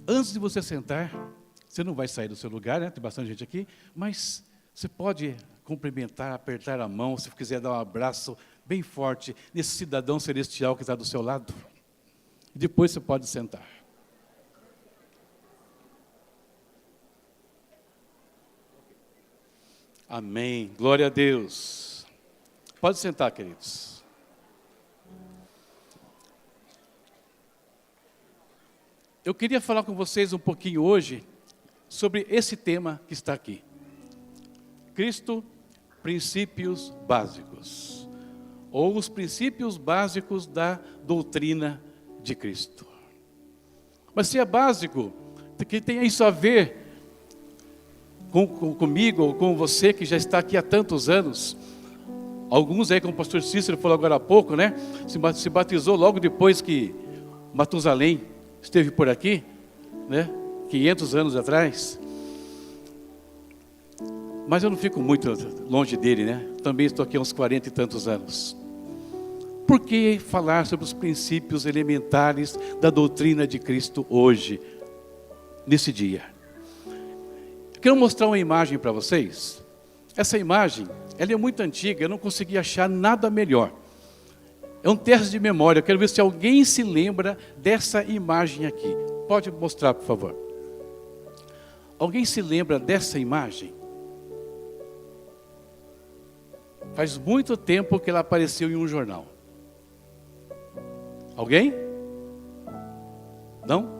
Antes de você sentar, você não vai sair do seu lugar, né? Tem bastante gente aqui, mas você pode cumprimentar, apertar a mão, se quiser dar um abraço bem forte nesse cidadão celestial que está do seu lado. E depois você pode sentar. Amém. Glória a Deus. Pode sentar, queridos. Eu queria falar com vocês um pouquinho hoje sobre esse tema que está aqui. Cristo, princípios básicos. Ou os princípios básicos da doutrina de Cristo. Mas se é básico, que tem isso a ver comigo ou com você que já está aqui há tantos anos. Alguns aí, como o pastor Cícero falou agora há pouco, né? Se batizou logo depois que Matusalém esteve por aqui, né? 500 anos atrás. Mas eu não fico muito longe dele, né? Também estou aqui há uns 40 e tantos anos. Por que falar sobre os princípios elementares da doutrina de Cristo hoje, nesse dia? Quero mostrar uma imagem para vocês. Essa imagem, ela é muito antiga, eu não consegui achar nada melhor. É um teste de memória, eu quero ver se alguém se lembra dessa imagem aqui. Pode mostrar, por favor. Alguém se lembra dessa imagem? Faz muito tempo que ela apareceu em um jornal. Alguém? Não?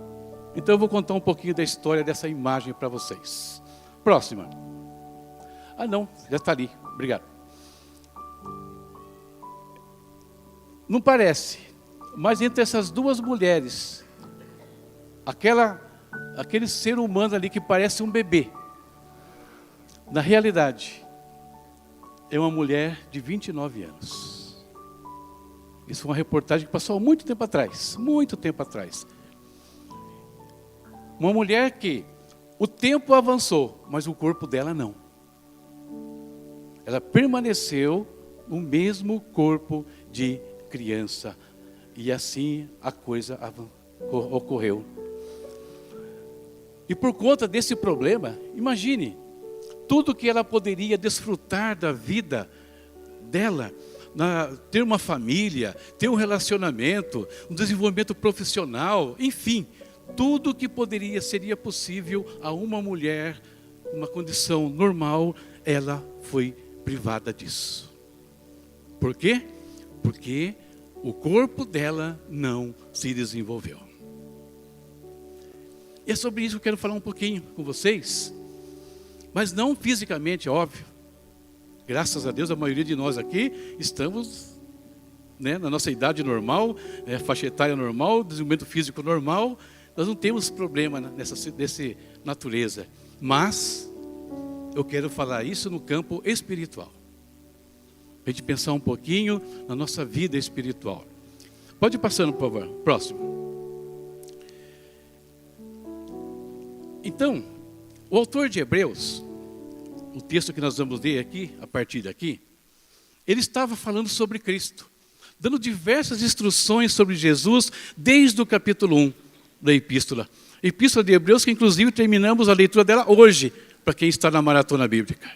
Então eu vou contar um pouquinho da história dessa imagem para vocês. Próxima. Ah não, já está ali, obrigado. Não parece, mas entre essas duas mulheres, aquele ser humano ali que parece um bebê, na realidade, é uma mulher de 29 anos. Isso foi uma reportagem que passou há muito tempo atrás, muito tempo atrás. Uma mulher que o tempo avançou, mas o corpo dela não. Ela permaneceu no mesmo corpo de criança. E assim a coisa ocorreu. E por conta desse problema, imagine, tudo que ela poderia desfrutar da vida dela, ter uma família, ter um relacionamento, um desenvolvimento profissional, enfim, tudo que seria possível a uma mulher, uma condição normal, ela foi privada disso. Por quê? Porque o corpo dela não se desenvolveu. E é sobre isso que eu quero falar um pouquinho com vocês, mas não fisicamente, óbvio. Graças a Deus, a maioria de nós aqui estamos, né, na nossa idade normal, faixa etária normal, desenvolvimento físico normal. Nós não temos problema dessa natureza, mas eu quero falar isso no campo espiritual. Para a gente pensar um pouquinho na nossa vida espiritual. Pode ir passando, por favor. Próximo. Então, o autor de Hebreus, o texto que nós vamos ler aqui, a partir daqui, ele estava falando sobre Cristo, dando diversas instruções sobre Jesus, desde o capítulo 1 da epístola. Epístola de Hebreus, que inclusive terminamos a leitura dela hoje, para quem está na maratona bíblica.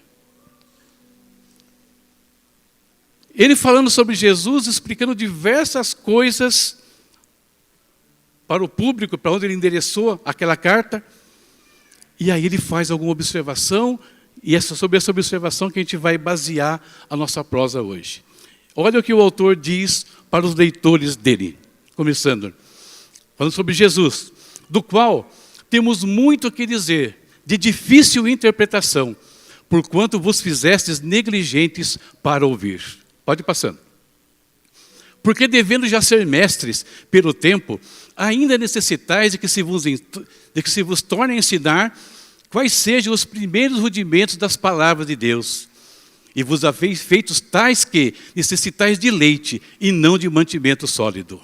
Ele falando sobre Jesus, explicando diversas coisas para o público, para onde ele endereçou aquela carta. E aí ele faz alguma observação, e é sobre essa observação que a gente vai basear a nossa prosa hoje. Olha o que o autor diz para os leitores dele. Começando, falando sobre Jesus, do qual temos muito o que dizer, de difícil interpretação, porquanto vos fizestes negligentes para ouvir. Pode ir passando. Porque devendo já ser mestres pelo tempo, ainda necessitais de que se vos torne a ensinar quais sejam os primeiros rudimentos das palavras de Deus. E vos haveis feitos tais que necessitais de leite e não de mantimento sólido.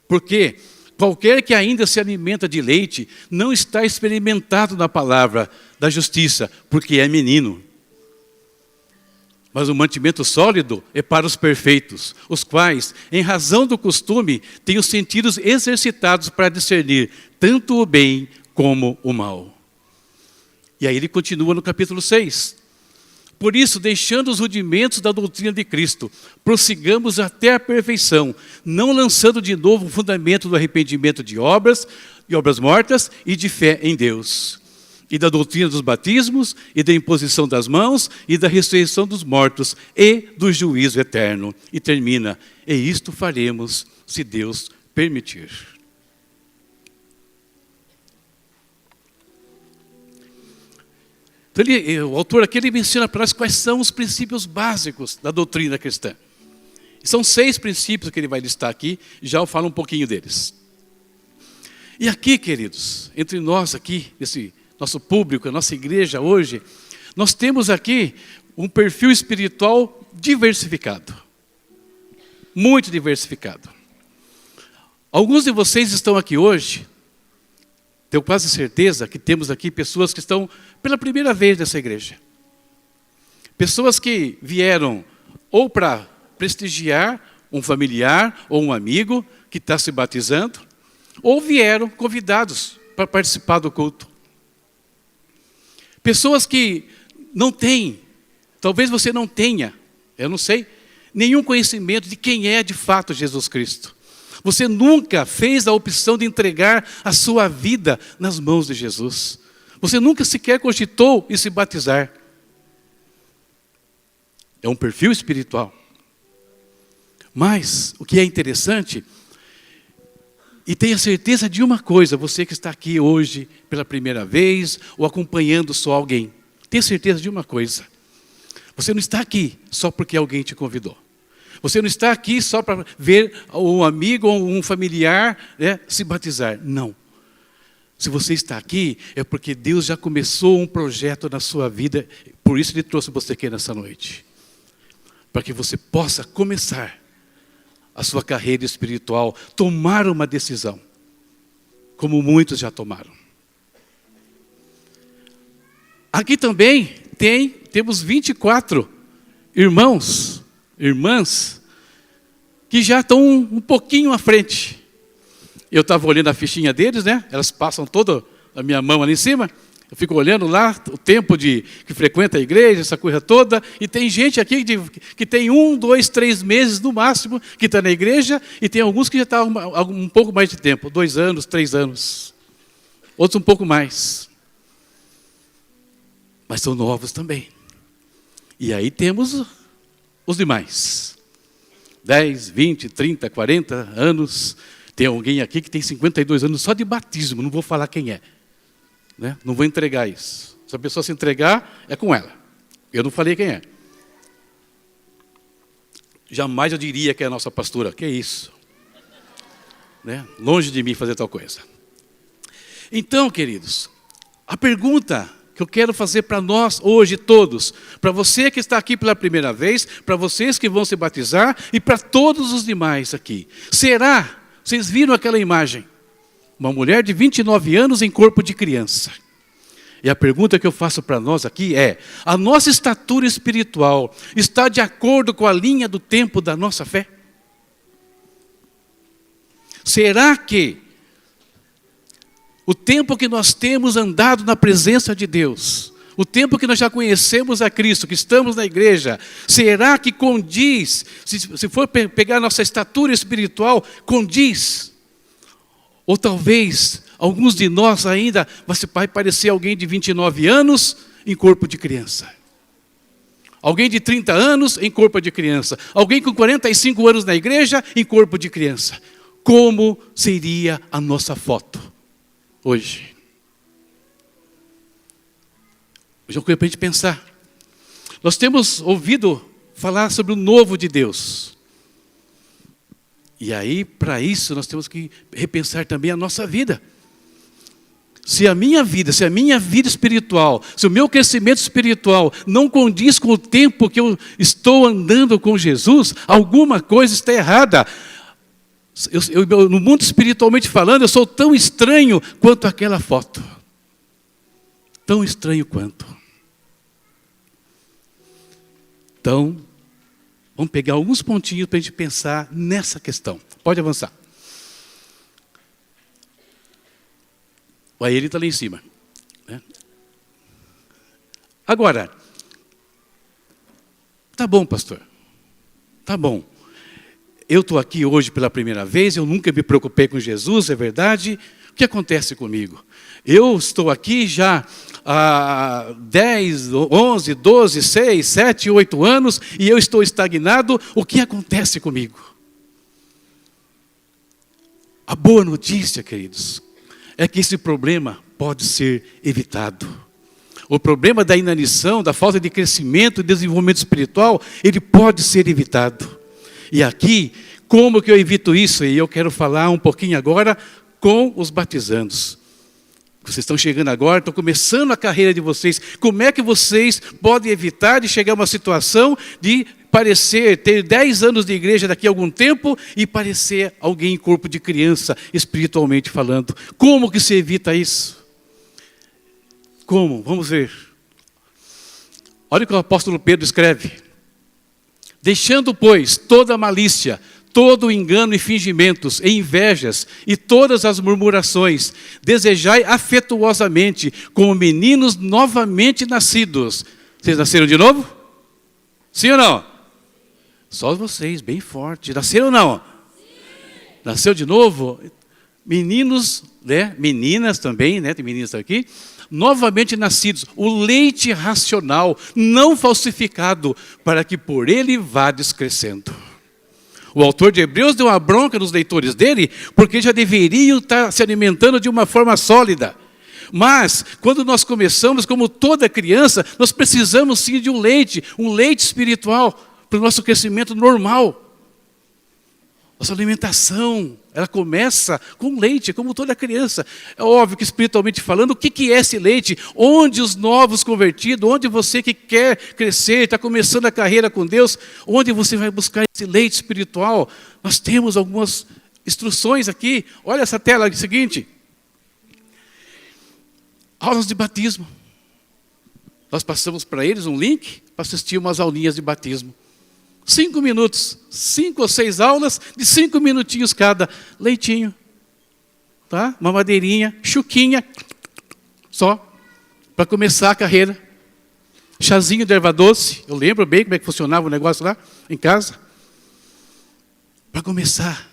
Porque qualquer que ainda se alimenta de leite não está experimentado na palavra da justiça, porque é menino. Mas o mantimento sólido é para os perfeitos, os quais, em razão do costume, têm os sentidos exercitados para discernir tanto o bem como o mal. E aí ele continua no capítulo 6. Por isso, deixando os rudimentos da doutrina de Cristo, prossigamos até a perfeição, não lançando de novo o fundamento do arrependimento de obras mortas e de fé em Deus, e da doutrina dos batismos, e da imposição das mãos, e da ressurreição dos mortos, e do juízo eterno. E termina, e isto faremos, se Deus permitir. Então, o autor aqui ele menciona para nós quais são os princípios básicos da doutrina cristã. São 6 princípios que ele vai listar aqui, já eu falo um pouquinho deles. E aqui, queridos, entre nós aqui, esse nosso público, a nossa igreja hoje, nós temos aqui um perfil espiritual diversificado. Muito diversificado. Alguns de vocês estão aqui hoje, tenho quase certeza que temos aqui pessoas que estão pela primeira vez nessa igreja. Pessoas que vieram ou para prestigiar um familiar ou um amigo que está se batizando, ou vieram convidados para participar do culto. Pessoas que não têm, talvez você não tenha, eu não sei, nenhum conhecimento de quem é de fato Jesus Cristo. Você nunca fez a opção de entregar a sua vida nas mãos de Jesus. Você nunca sequer cogitou em se batizar. É um perfil espiritual. Mas, o que é interessante, e tenha certeza de uma coisa, você que está aqui hoje pela primeira vez, ou acompanhando só alguém, tenha certeza de uma coisa. Você não está aqui só porque alguém te convidou. Você não está aqui só para ver um amigo ou um familiar se batizar. Não. Se você está aqui, é porque Deus já começou um projeto na sua vida, por isso Ele trouxe você aqui nessa noite. Para que você possa começar a sua carreira espiritual, tomar uma decisão, como muitos já tomaram. Aqui também temos 24 irmãos, irmãs, que já estão um pouquinho à frente. Eu estava olhando a fichinha deles, né? Elas passam toda a minha mão ali em cima. Eu fico olhando lá o tempo que frequenta a igreja, essa coisa toda. E tem gente aqui que tem 1, 2, 3 meses no máximo que está na igreja. E tem alguns que já estão um pouco mais de tempo, 2 anos, 3 anos. Outros um pouco mais. Mas são novos também. E aí temos os demais. 10, 20, 30, 40 anos. Tem alguém aqui que tem 52 anos só de batismo, não vou falar quem é. Né? Não vou entregar isso. Se a pessoa se entregar, é com ela. Eu não falei quem é. Jamais eu diria que é a nossa pastora. Que isso? Né? Longe de mim fazer tal coisa. Então, queridos, a pergunta que eu quero fazer para nós hoje todos, para você que está aqui pela primeira vez, para vocês que vão se batizar e para todos os demais aqui. Será? Vocês viram aquela imagem? Uma mulher de 29 anos em corpo de criança. E a pergunta que eu faço para nós aqui é: a nossa estatura espiritual está de acordo com a linha do tempo da nossa fé? Será que o tempo que nós temos andado na presença de Deus, o tempo que nós já conhecemos a Cristo, que estamos na igreja, será que condiz, se for pegar nossa estatura espiritual, condiz? Ou talvez, alguns de nós ainda, vai parecer alguém de 29 anos em corpo de criança. Alguém de 30 anos em corpo de criança. Alguém com 45 anos na igreja em corpo de criança. Como seria a nossa foto hoje? Hoje é uma coisa para a gente pensar. Nós temos ouvido falar sobre o novo de Deus. E aí, para isso, nós temos que repensar também a nossa vida. Se a minha vida espiritual, se o meu crescimento espiritual não condiz com o tempo que eu estou andando com Jesus, alguma coisa está errada. No mundo espiritualmente falando, eu sou tão estranho quanto aquela foto. Tão estranho quanto. Então, vamos pegar alguns pontinhos para a gente pensar nessa questão. Pode avançar. Aí ele está lá em cima. Né? Agora, tá bom, pastor. Tá bom. Eu estou aqui hoje pela primeira vez, eu nunca me preocupei com Jesus, é verdade. O que acontece comigo? Eu estou aqui já há 10, 11, 12, 6, 7, 8 anos e eu estou estagnado. O que acontece comigo? A boa notícia, queridos, é que esse problema pode ser evitado. O problema da inanição, da falta de crescimento e desenvolvimento espiritual, ele pode ser evitado. E aqui, como que eu evito isso? E eu quero falar um pouquinho agora com os batizandos. Vocês estão chegando agora, estão começando a carreira de vocês. Como é que vocês podem evitar de chegar a uma situação de parecer, ter 10 anos de igreja daqui a algum tempo e parecer alguém em corpo de criança, espiritualmente falando? Como que se evita isso? Como? Vamos ver. Olha o que o apóstolo Pedro escreve. Deixando, pois, toda malícia, todo engano e fingimentos, e invejas, e todas as murmurações, desejai afetuosamente, como meninos novamente nascidos. Vocês nasceram de novo? Sim ou não? Só vocês, bem forte. Nasceram ou não? Sim. Nasceu de novo? Meninos, né? Meninas também, né? Tem meninas aqui. Novamente nascidos, o leite racional, não falsificado, para que por ele vá descrescendo. O autor de Hebreus deu uma bronca nos leitores dele, porque já deveriam estar se alimentando de uma forma sólida. Mas, quando nós começamos, como toda criança, nós precisamos sim de um leite espiritual, para o nosso crescimento normal. Nossa alimentação, ela começa com leite, como toda criança. É óbvio que espiritualmente falando, o que é esse leite? Onde os novos convertidos, onde você que quer crescer, está começando a carreira com Deus, onde você vai buscar esse leite espiritual? Nós temos algumas instruções aqui. Olha essa tela aqui, seguinte. Aulas de batismo. Nós passamos para eles um link para assistir umas aulinhas de batismo. 5 minutos, 5 ou 6 aulas de 5 minutinhos cada. Leitinho, tá? Uma madeirinha, chuquinha, só, para começar a carreira. Chazinho de erva doce, eu lembro bem como é que funcionava o negócio lá, em casa. Para começar,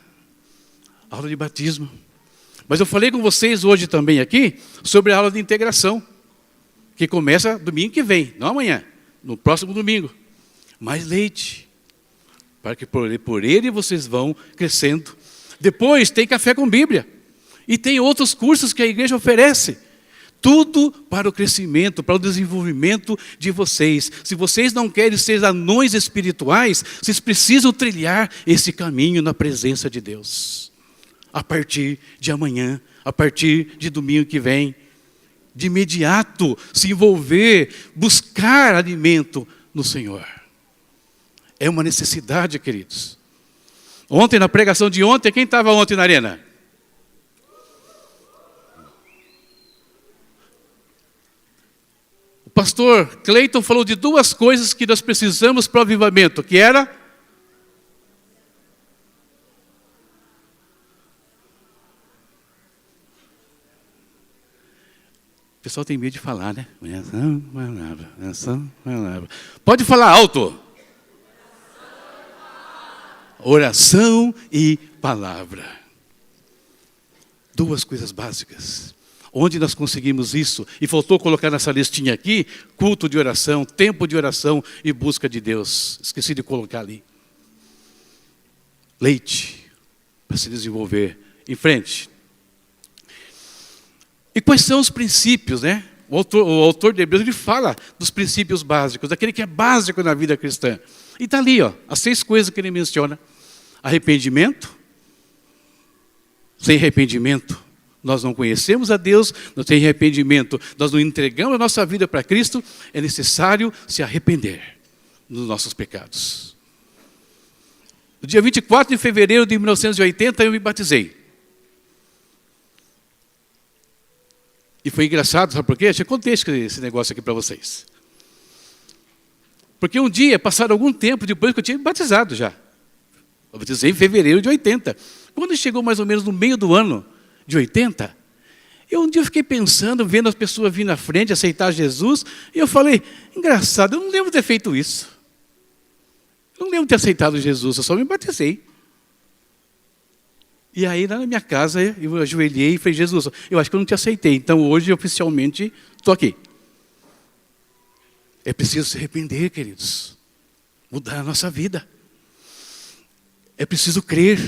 aula de batismo. Mas eu falei com vocês hoje também aqui, sobre a aula de integração, que começa domingo que vem, não amanhã, no próximo domingo. Mais leite. Para que por ele vocês vão crescendo. Depois tem café com Bíblia. E tem outros cursos que a igreja oferece. Tudo para o crescimento, para o desenvolvimento de vocês. Se vocês não querem ser anões espirituais, vocês precisam trilhar esse caminho na presença de Deus. A partir de amanhã, a partir de domingo que vem. De imediato se envolver, buscar alimento no Senhor. É uma necessidade, queridos. Ontem, na pregação de ontem, quem estava ontem na arena? O pastor Cleiton falou de 2 coisas que nós precisamos para o avivamento, que era... O pessoal tem medo de falar, né? Pode falar alto. Oração e palavra. 2 coisas básicas. Onde nós conseguimos isso? E faltou colocar nessa listinha aqui, culto de oração, tempo de oração e busca de Deus. Esqueci de colocar ali. Leite, para se desenvolver. Em frente. E quais são os princípios, né? O autor de Hebreus, ele fala dos princípios básicos, daquele que é básico na vida cristã. E está ali, ó, as 6 coisas que ele menciona. Arrependimento. Sem arrependimento, nós não conhecemos a Deus. Não tem arrependimento, nós não entregamos a nossa vida para Cristo. É necessário se arrepender dos nossos pecados. No dia 24 de fevereiro de 1980, eu me batizei. E foi engraçado, sabe por quê? Eu contei esse negócio aqui para vocês. Porque um dia, passado algum tempo depois que eu tinha me batizado já. Eu batizei em fevereiro de 80. Quando chegou mais ou menos no meio do ano de 80, um dia eu fiquei pensando, vendo as pessoas vir na frente, aceitar Jesus, e eu falei, engraçado, eu não lembro de ter feito isso. Eu não lembro de ter aceitado Jesus, eu só me batizei. E aí, lá na minha casa, eu ajoelhei e falei, Jesus, eu acho que eu não te aceitei, então hoje, oficialmente, estou aqui. É preciso se arrepender, queridos. Mudar a nossa vida. É preciso crer.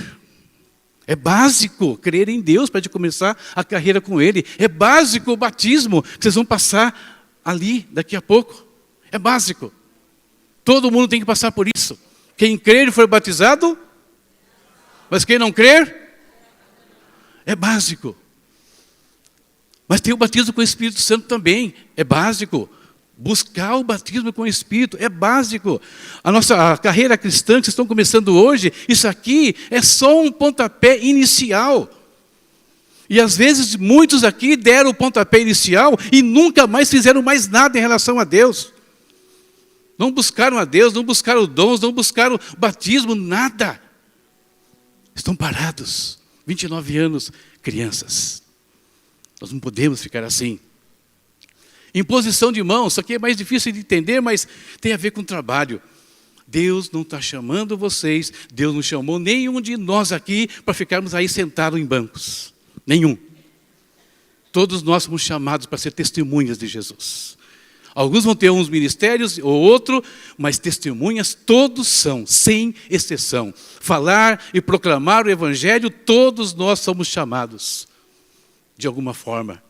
É básico crer em Deus para começar a carreira com Ele. É básico o batismo que vocês vão passar ali, daqui a pouco. É básico. Todo mundo tem que passar por isso. Quem crer e for batizado, mas quem não crer, é básico. Mas tem o batismo com o Espírito Santo também, é básico. Buscar o batismo com o Espírito é básico. A carreira cristã que vocês estão começando hoje, isso aqui é só um pontapé inicial. E às vezes muitos aqui deram o pontapé inicial e nunca mais fizeram mais nada em relação a Deus. Não buscaram a Deus, não buscaram dons, não buscaram batismo, nada. Estão parados. 29 anos, crianças. Nós não podemos ficar assim. Imposição de mãos, isso aqui é mais difícil de entender, mas tem a ver com trabalho. Deus não está chamando vocês, Deus não chamou nenhum de nós aqui para ficarmos aí sentados em bancos. Nenhum. Todos nós somos chamados para ser testemunhas de Jesus. Alguns vão ter uns ministérios ou outro, mas testemunhas todos são, sem exceção. Falar e proclamar o Evangelho, todos nós somos chamados, de alguma forma.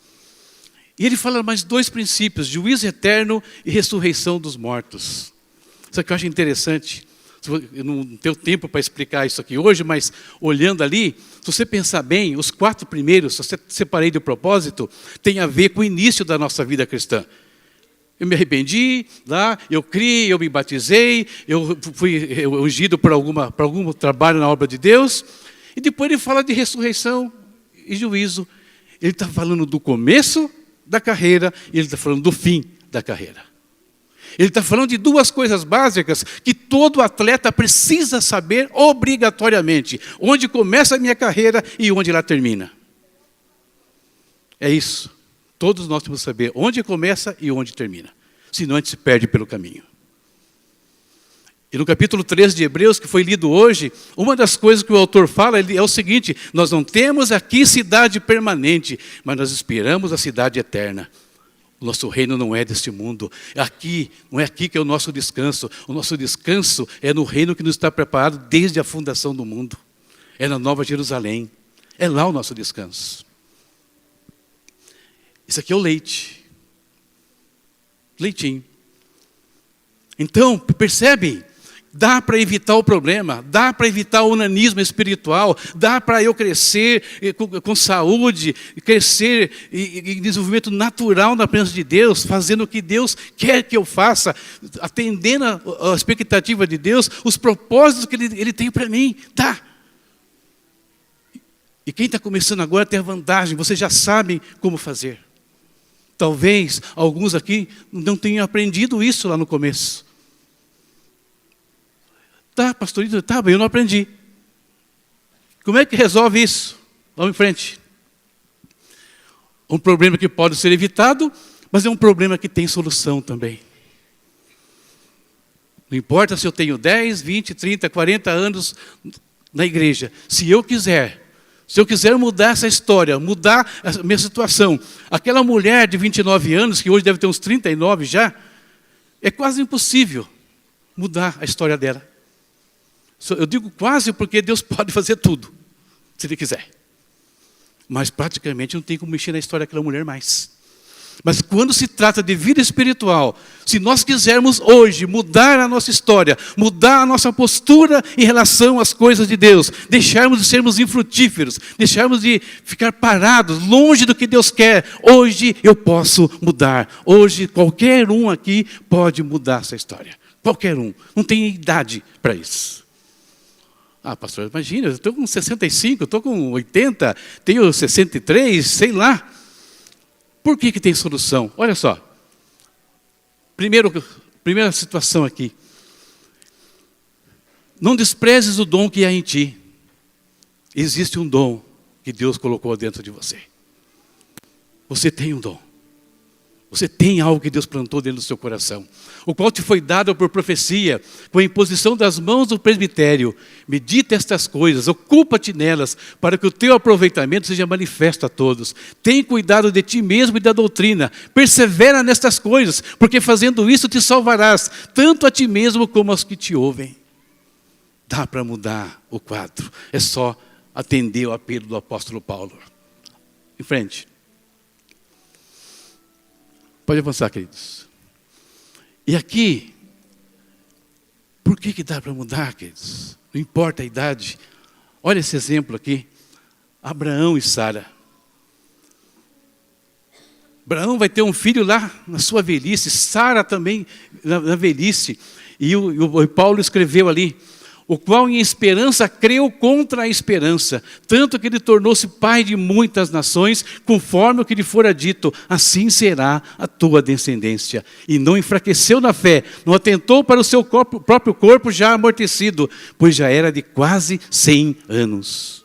E ele fala mais dois princípios, juízo eterno e ressurreição dos mortos. Isso aqui eu acho interessante. Eu não tenho tempo para explicar isso aqui hoje, mas olhando ali, se você pensar bem, os 4 primeiros, se você separei de propósito, tem a ver com o início da nossa vida cristã. Eu me arrependi, lá, eu criei, eu me batizei, eu fui ungido por algum trabalho na obra de Deus. E depois ele fala de ressurreição e juízo. Ele está falando do começo da carreira e ele está falando do fim da carreira. Ele está falando de 2 coisas básicas que todo atleta precisa saber obrigatoriamente. Onde começa a minha carreira e onde ela termina. É isso. Todos nós temos que saber onde começa e onde termina. Senão a gente se perde pelo caminho. E no capítulo 13 de Hebreus, que foi lido hoje, uma das coisas que o autor fala é o seguinte: nós não temos aqui cidade permanente, mas nós esperamos a cidade eterna. O nosso reino não é deste mundo. Aqui, não é aqui que é o nosso descanso. O nosso descanso é no reino que nos está preparado desde a fundação do mundo. É na Nova Jerusalém. É lá o nosso descanso. Isso aqui é o leite. Leitinho. Então, percebe? Dá para evitar o problema, dá para evitar o onanismo espiritual, dá para eu crescer com saúde, crescer em desenvolvimento natural na presença de Deus, fazendo o que Deus quer que eu faça, atendendo a expectativa de Deus, os propósitos que Ele tem para mim. Dá. E quem está começando agora tem a vantagem, vocês já sabem como fazer. Talvez alguns aqui não tenham aprendido isso lá no começo. Tá, pastorito, tá, eu não aprendi. Como é que resolve isso? Vamos em frente. Um problema que pode ser evitado, mas é um problema que tem solução também. Não importa se eu tenho 10, 20, 30, 40 anos na igreja. Se eu quiser mudar essa história, mudar a minha situação, aquela mulher de 29 anos, que hoje deve ter uns 39 já, é quase impossível mudar a história dela. Eu digo quase porque Deus pode fazer tudo, se Ele quiser. Mas praticamente não tem como mexer na história daquela mulher mais. Mas quando se trata de vida espiritual, se nós quisermos hoje mudar a nossa história, mudar a nossa postura em relação às coisas de Deus, deixarmos de sermos infrutíferos, deixarmos de ficar parados, longe do que Deus quer, hoje eu posso mudar. Hoje qualquer um aqui pode mudar essa história. Qualquer um. Não tem idade para isso. Ah, pastor, imagina, eu estou com 65, eu estou com 80, tenho 63, sei lá. Por que tem solução? Olha só. Primeiro Primeira situação aqui. Não desprezes o dom que há em ti. Existe um dom que Deus colocou dentro de você. Você tem um dom. Você tem algo que Deus plantou dentro do seu coração, o qual te foi dado por profecia, com a imposição das mãos do presbitério. Medita estas coisas, ocupa-te nelas, para que o teu aproveitamento seja manifesto a todos. Tem cuidado de ti mesmo e da doutrina. Persevera nestas coisas, porque fazendo isso te salvarás, tanto a ti mesmo como aos que te ouvem. Dá para mudar o quadro. É só atender o apelo do apóstolo Paulo. Em frente. Pode avançar, queridos. E aqui, por que dá para mudar, queridos? Não importa a idade. Olha esse exemplo aqui. Abraão e Sara. Abraão vai ter um filho lá na sua velhice. Sara também na velhice. E o Paulo escreveu ali: o qual em esperança creu contra a esperança, tanto que ele tornou-se pai de muitas nações, conforme o que lhe fora dito, assim será a tua descendência. E não enfraqueceu na fé, não atentou para o seu próprio corpo já amortecido, pois já era de quase 100 anos.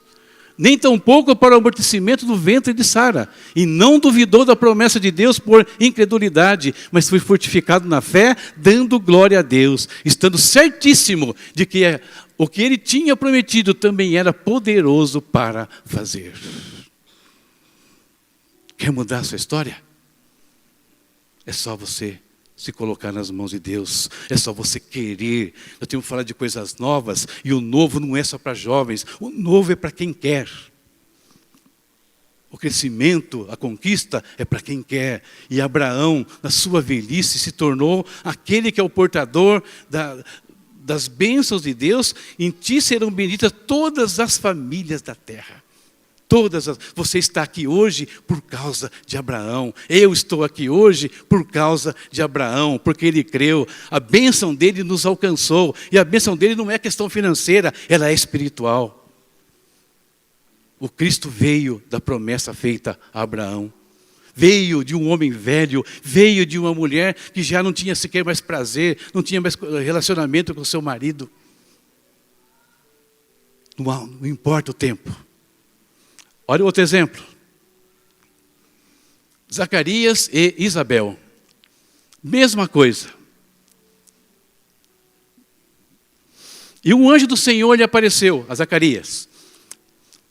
Nem tampouco para o amortecimento do ventre de Sara, e não duvidou da promessa de Deus por incredulidade, mas foi fortificado na fé, dando glória a Deus, estando certíssimo de que o que ele tinha prometido também era poderoso para fazer. Quer mudar a sua história? É só você se colocar nas mãos de Deus, é só você querer. Eu tenho que falar de coisas novas, e o novo não é só para jovens, o novo é para quem quer. O crescimento, a conquista é para quem quer. E Abraão, na sua velhice, se tornou aquele que é o portador das bênçãos de Deus. Em ti serão benditas todas as famílias da terra. Você está aqui hoje por causa de Abraão. Eu estou aqui hoje por causa de Abraão, porque ele creu. A bênção dele nos alcançou. E a bênção dele não é questão financeira, ela é espiritual. O Cristo veio da promessa feita a Abraão. Veio de um homem velho, veio de uma mulher que já não tinha sequer mais prazer, não tinha mais relacionamento com o seu marido. Não importa o tempo. Olha outro exemplo. Zacarias e Isabel. Mesma coisa. E um anjo do Senhor lhe apareceu a Zacarias,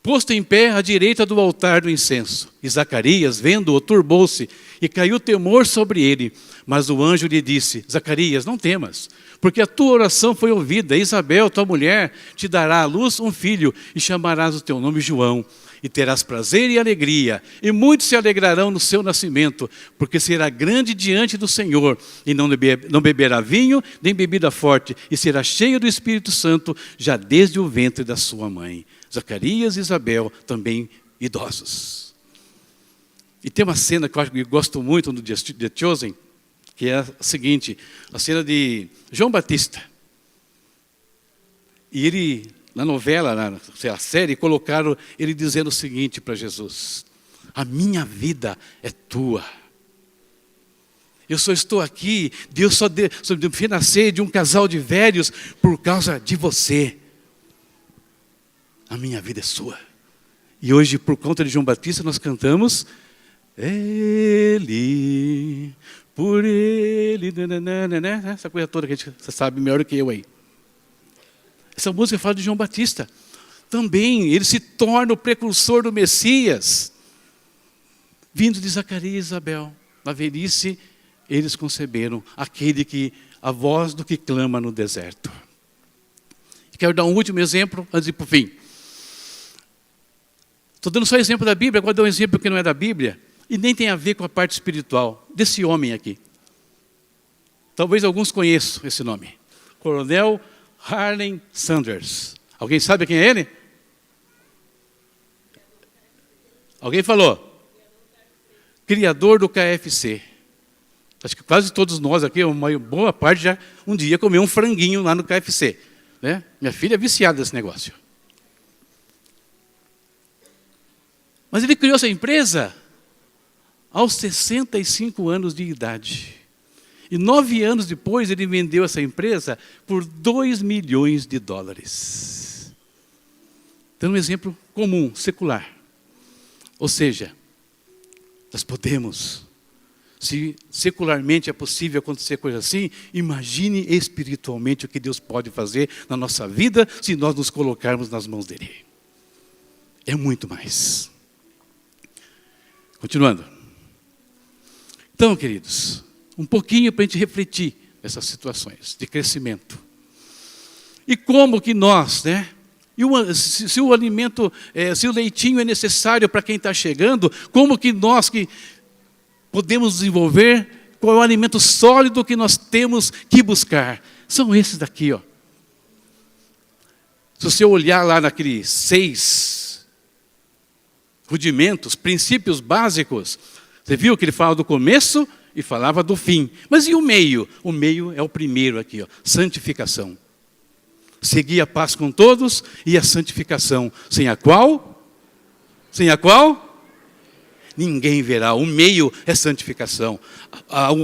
posto em pé à direita do altar do incenso. E Zacarias, vendo-o, turbou-se e caiu temor sobre ele. Mas o anjo lhe disse: Zacarias, não temas, porque a tua oração foi ouvida. Isabel, tua mulher, te dará à luz um filho, e chamarás o teu nome João. E terás prazer e alegria, e muitos se alegrarão no seu nascimento, porque será grande diante do Senhor, e não beberá vinho, nem bebida forte, e será cheio do Espírito Santo, já desde o ventre da sua mãe. Zacarias e Isabel, também idosos. E tem uma cena que eu gosto muito no The Chosen, que é a seguinte, a cena de João Batista. E ele, na novela, na série, colocaram ele dizendo o seguinte para Jesus: a minha vida é tua. Eu só estou aqui, Deus só me fez nascer de um casal de velhos por causa de você. A minha vida é sua. E hoje, por conta de João Batista, nós cantamos: Ele, por Ele, essa coisa toda que você sabe melhor do que eu aí. Essa música fala de João Batista. Também, ele se torna o precursor do Messias. Vindo de Zacarias e Isabel. Na velhice, eles conceberam aquele que, a voz do que clama no deserto. Quero dar um último exemplo, antes de ir para o fim. Estou dando só exemplo da Bíblia, agora vou dar um exemplo que não é da Bíblia, e nem tem a ver com a parte espiritual, desse homem aqui. Talvez alguns conheçam esse nome. Coronel Harlan Sanders. Alguém sabe quem é ele? Alguém falou? Criador do KFC. Acho que quase todos nós aqui, uma boa parte já um dia comeu um franguinho lá no KFC. Né? Minha filha é viciada nesse negócio. Mas ele criou essa empresa aos 65 anos de idade. E 9 anos depois, ele vendeu essa empresa por $2 milhões. Então, um exemplo comum, secular. Ou seja, nós podemos, se secularmente é possível acontecer coisa assim, imagine espiritualmente o que Deus pode fazer na nossa vida se nós nos colocarmos nas mãos dele. É muito mais. Continuando. Então, queridos, um pouquinho para a gente refletir nessas situações de crescimento. E como que nós, né? Se o alimento, se o leitinho é necessário para quem está chegando, como que nós que podemos desenvolver, qual é o alimento sólido que nós temos que buscar? São esses daqui, ó. Se você olhar lá naqueles 6 rudimentos, princípios básicos, você viu que ele fala do começo e falava do fim. Mas e o meio? O meio é o primeiro aqui, ó, santificação. Seguir a paz com todos e a santificação, sem a qual ninguém verá. O meio é santificação.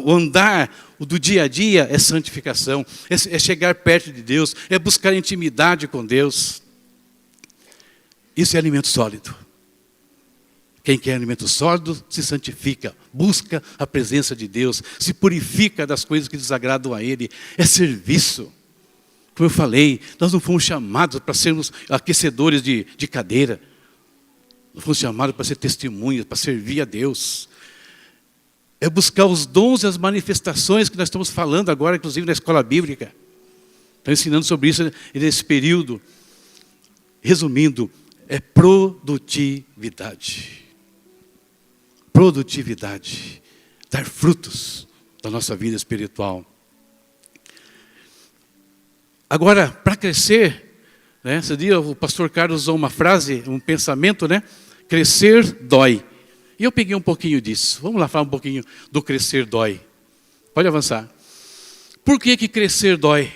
O andar do dia a dia é santificação. É chegar perto de Deus, é buscar intimidade com Deus. Isso é alimento sólido. Quem quer alimento sólido se santifica, busca a presença de Deus, se purifica das coisas que desagradam a Ele. É serviço. Como eu falei, nós não fomos chamados para sermos aquecedores de cadeira. Nós fomos chamados para ser testemunhas, para servir a Deus. É buscar os dons e as manifestações que nós estamos falando agora, inclusive na escola bíblica. Estão ensinando sobre isso nesse período. Resumindo, é produtividade. Produtividade. Dar frutos da nossa vida espiritual. Agora, para crescer, né, esse dia o pastor Carlos usou uma frase, um pensamento, né? Crescer dói. E eu peguei um pouquinho disso. Vamos lá falar um pouquinho do crescer dói. Pode avançar. Por que crescer dói?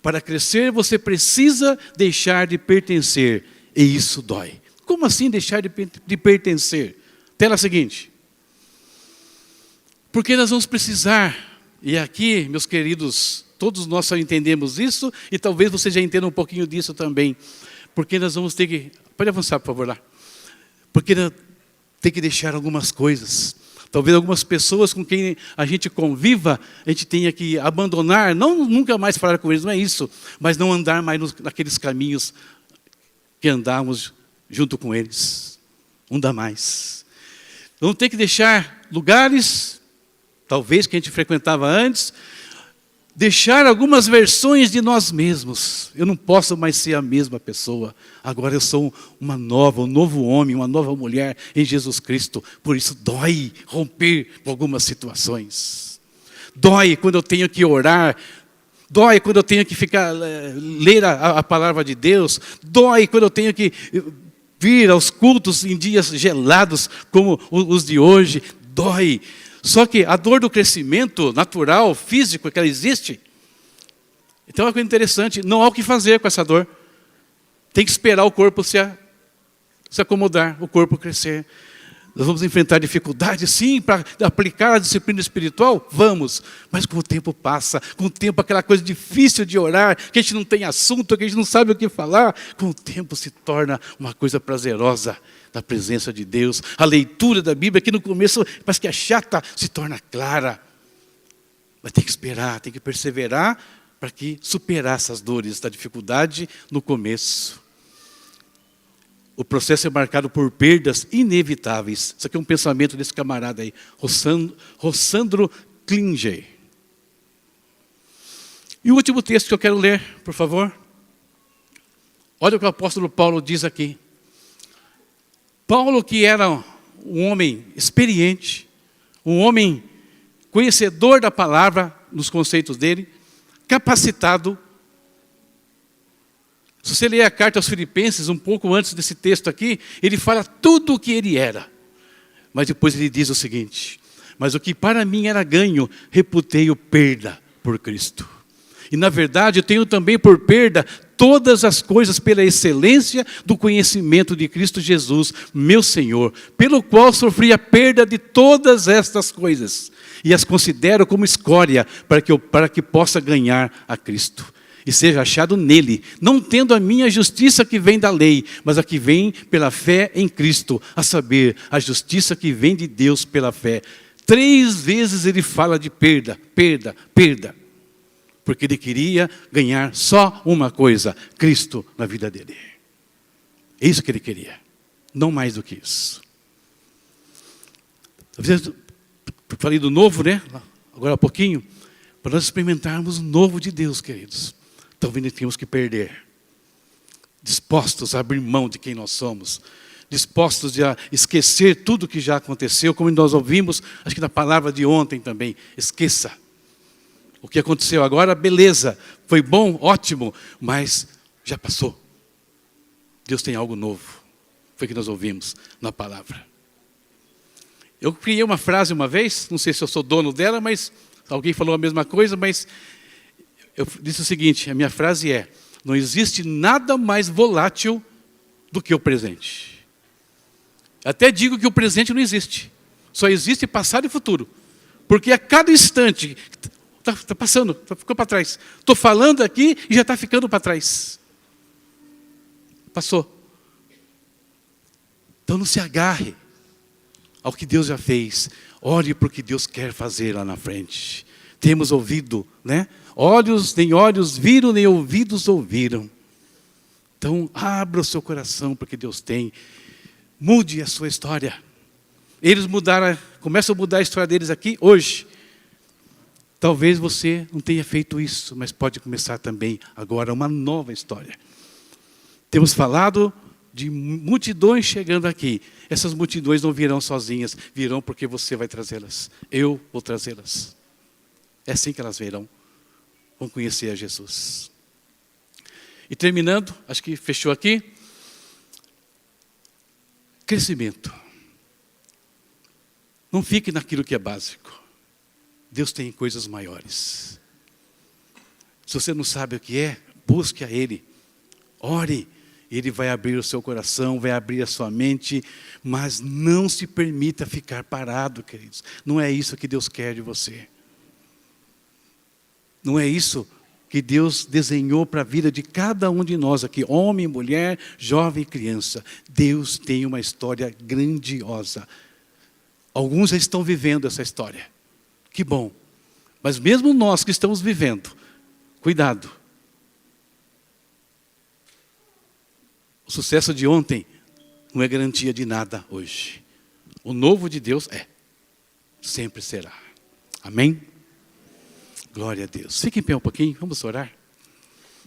Para crescer você precisa deixar de pertencer. E isso dói. Como assim deixar de pertencer? Tela seguinte. Porque nós vamos precisar, e aqui, meus queridos, todos nós só entendemos isso, e talvez você já entenda um pouquinho disso também. Porque nós vamos ter que... Pode avançar, por favor, lá. Porque tem que deixar algumas coisas. Talvez algumas pessoas com quem a gente conviva, a gente tenha que abandonar, não nunca mais falar com eles, não é isso, mas não andar mais naqueles caminhos que andávamos junto com eles. Não dá mais. Vamos ter que deixar lugares, talvez que a gente frequentava antes, deixar algumas versões de nós mesmos. Eu não posso mais ser a mesma pessoa. Agora eu sou um novo homem, uma nova mulher em Jesus Cristo. Por isso dói romper com algumas situações. Dói quando eu tenho que orar. Dói quando eu tenho que ler a palavra de Deus. Dói quando eu tenho que vir aos cultos em dias gelados como os de hoje. Dói. Só que a dor do crescimento natural, físico, que ela existe, então é uma coisa interessante, não há o que fazer com essa dor. Tem que esperar o corpo se acomodar, o corpo crescer. Nós vamos enfrentar dificuldades, sim, para aplicar a disciplina espiritual? Vamos, mas com o tempo passa, com o tempo aquela coisa difícil de orar, que a gente não tem assunto, que a gente não sabe o que falar, com o tempo se torna uma coisa prazerosa. Da presença de Deus, a leitura da Bíblia, que no começo parece que é chata, se torna clara. Mas tem que esperar, tem que perseverar para que superar essas dores da dificuldade no começo. O processo é marcado por perdas inevitáveis. Isso aqui é um pensamento desse camarada aí, Rossandro Klinger. E o último texto que eu quero ler, por favor. Olha o que o apóstolo Paulo diz aqui. Paulo, que era um homem experiente, um homem conhecedor da palavra, nos conceitos dele, capacitado. Se você ler a carta aos Filipenses, um pouco antes desse texto aqui, ele fala tudo o que ele era. Mas depois ele diz o seguinte: mas o que para mim era ganho, reputei-o perda por Cristo. E na verdade eu tenho também por perda todas as coisas pela excelência do conhecimento de Cristo Jesus, meu Senhor, pelo qual sofri a perda de todas estas coisas. e as considero como escória para que possa ganhar a Cristo e seja achado nele, não tendo a minha justiça que vem da lei, mas a que vem pela fé em Cristo, a saber, a justiça que vem de Deus pela fé. 3 vezes ele fala de perda, perda, perda, porque ele queria ganhar só uma coisa, Cristo na vida dele. É isso que ele queria, não mais do que isso. Falei do novo, né? Agora há pouquinho, para nós experimentarmos o novo de Deus, queridos. Então, temos que perder. Dispostos a abrir mão de quem nós somos. Dispostos a esquecer tudo que já aconteceu, como nós ouvimos, acho que na palavra de ontem também. Esqueça. O que aconteceu agora, beleza. Foi bom, ótimo, mas já passou. Deus tem algo novo. Foi o que nós ouvimos na palavra. Eu criei uma frase uma vez, não sei se eu sou dono dela, mas alguém falou a mesma coisa, mas eu disse o seguinte, a minha frase é: não existe nada mais volátil do que o presente. Até digo que o presente não existe. Só existe passado e futuro. Porque a cada instante, está passando, ficou para trás. Estou falando aqui e já está ficando para trás. Passou. Então não se agarre ao que Deus já fez. Olhe para o que Deus quer fazer lá na frente. Temos ouvido, né? Olhos nem olhos viram, nem ouvidos ouviram. Então, abra o seu coração para o que Deus tem. Mude a sua história. Eles começam a mudar a história deles aqui hoje. Talvez você não tenha feito isso, mas pode começar também agora uma nova história. Temos falado de multidões chegando aqui. Essas multidões não virão sozinhas, virão porque você vai trazê-las. Eu vou trazê-las. É assim que elas virão. Vão conhecer a Jesus. E terminando, acho que fechou aqui. Crescimento. Não fique naquilo que é básico. Deus tem coisas maiores. Se você não sabe o que é, busque a Ele. Ore. Ele vai abrir o seu coração, vai abrir a sua mente, mas não se permita ficar parado, queridos. Não é isso que Deus quer de você. Não é isso que Deus desenhou para a vida de cada um de nós aqui, homem, mulher, jovem e criança. Deus tem uma história grandiosa. Alguns já estão vivendo essa história. Que bom. Mas mesmo nós que estamos vivendo, cuidado. O sucesso de ontem não é garantia de nada hoje. O novo de Deus é. Sempre será. Amém? Glória a Deus. Fique em pé um pouquinho, vamos orar.